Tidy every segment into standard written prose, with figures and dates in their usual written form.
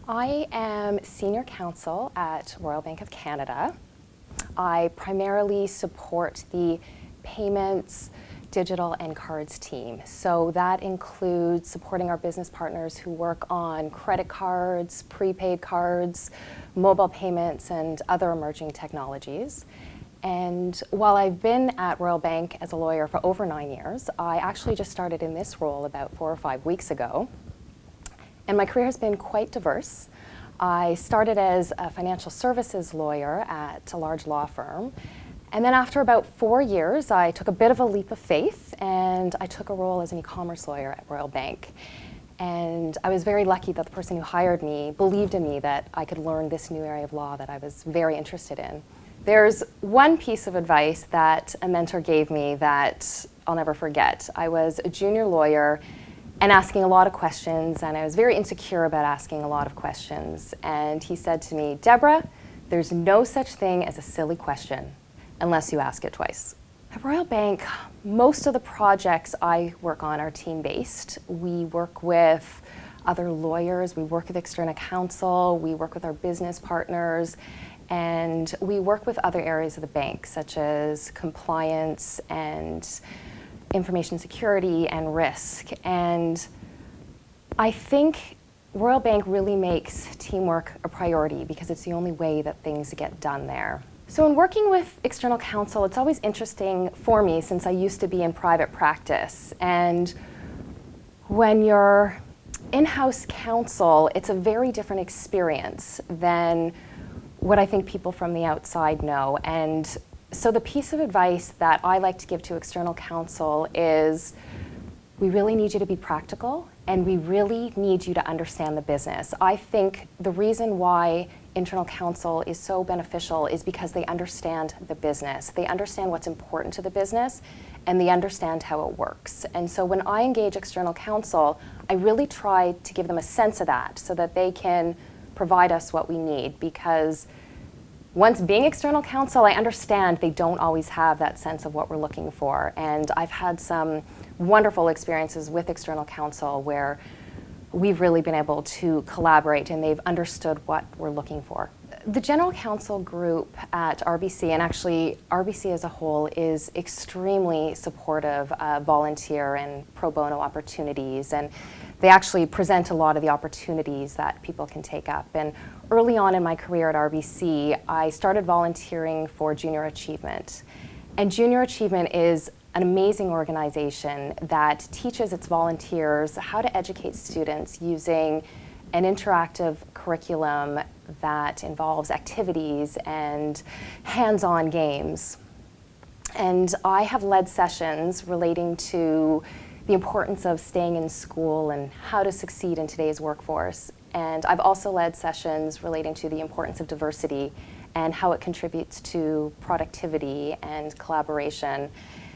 I am senior counsel at Royal Bank of Canada. I primarily support the payments, digital, and cards team. So that includes supporting our business partners who work on credit cards, prepaid cards, mobile payments, and other emerging technologies. And while I've been at Royal Bank as a lawyer for over 9 years, I actually just started in this role about 4 or 5 weeks ago. And my career has been quite diverse. I started as a financial services lawyer at a large law firm. And then after about 4 years, I took a bit of a leap of faith and I took a role as an e-commerce lawyer at Royal Bank. And I was very lucky that the person who hired me believed in me that I could learn this new area of law that I was very interested in. There's one piece of advice that a mentor gave me that I'll never forget. I was a junior lawyer and asking a lot of questions, and I was very insecure about asking a lot of questions. And he said to me, "Deborah, there's no such thing as a silly question unless you ask it twice." At Royal Bank, most of the projects I work on are team-based. We work with other lawyers, we work with external counsel, we work with our business partners, and we work with other areas of the bank, such as compliance and information security and risk. And I think Royal Bank really makes teamwork a priority because it's the only way that things get done there. So in working with external counsel, it's always interesting for me since I used to be in private practice. And when you're in-house counsel, it's a very different experience than what I think people from the outside know. And so the piece of advice that I like to give to external counsel is we really need you to be practical and we really need you to understand the business. I think the reason why internal counsel is so beneficial is because they understand the business. They understand what's important to the business and they understand how it works. And so when I engage external counsel, I really try to give them a sense of that so that they can provide us what we need, because once being external counsel, I understand they don't always have that sense of what we're looking for. And I've had some wonderful experiences with external counsel where we've really been able to collaborate and they've understood what we're looking for. The general counsel group at RBC, and actually RBC as a whole, is extremely supportive of volunteer and pro bono opportunities, and they actually present a lot of the opportunities that people can take up. And early on in my career at RBC, I started volunteering for Junior Achievement. And Junior Achievement is an amazing organization that teaches its volunteers how to educate students using an interactive curriculum that involves activities and hands-on games. And I have led sessions relating to the importance of staying in school and how to succeed in today's workforce. And I've also led sessions relating to the importance of diversity and how it contributes to productivity and collaboration.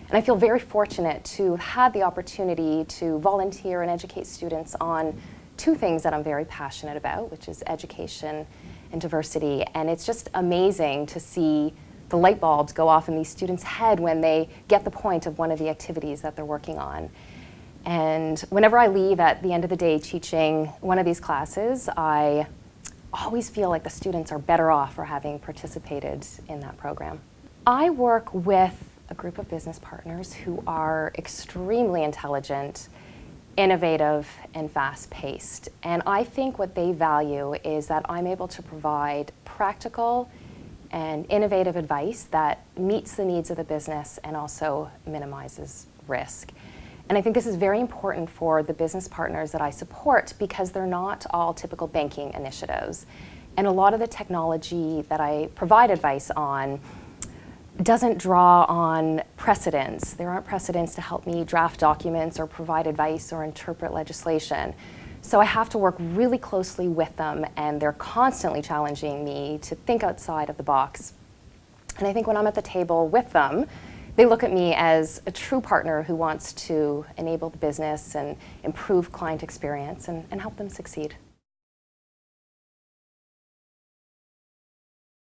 And I feel very fortunate to have had the opportunity to volunteer and educate students on two things that I'm very passionate about, which is education and diversity. And it's just amazing to see the light bulbs go off in these students' head when they get the point of one of the activities that they're working on. And whenever I leave at the end of the day teaching one of these classes, I always feel like the students are better off for having participated in that program. I work with a group of business partners who are extremely intelligent, innovative, and fast-paced. And I think what they value is that I'm able to provide practical and innovative advice that meets the needs of the business and also minimizes risk. And I think this is very important for the business partners that I support because they're not all typical banking initiatives. And a lot of the technology that I provide advice on doesn't draw on precedents. There aren't precedents to help me draft documents or provide advice or interpret legislation. So I have to work really closely with them, and they're constantly challenging me to think outside of the box. And I think when I'm at the table with them, they look at me as a true partner who wants to enable the business and improve client experience and help them succeed.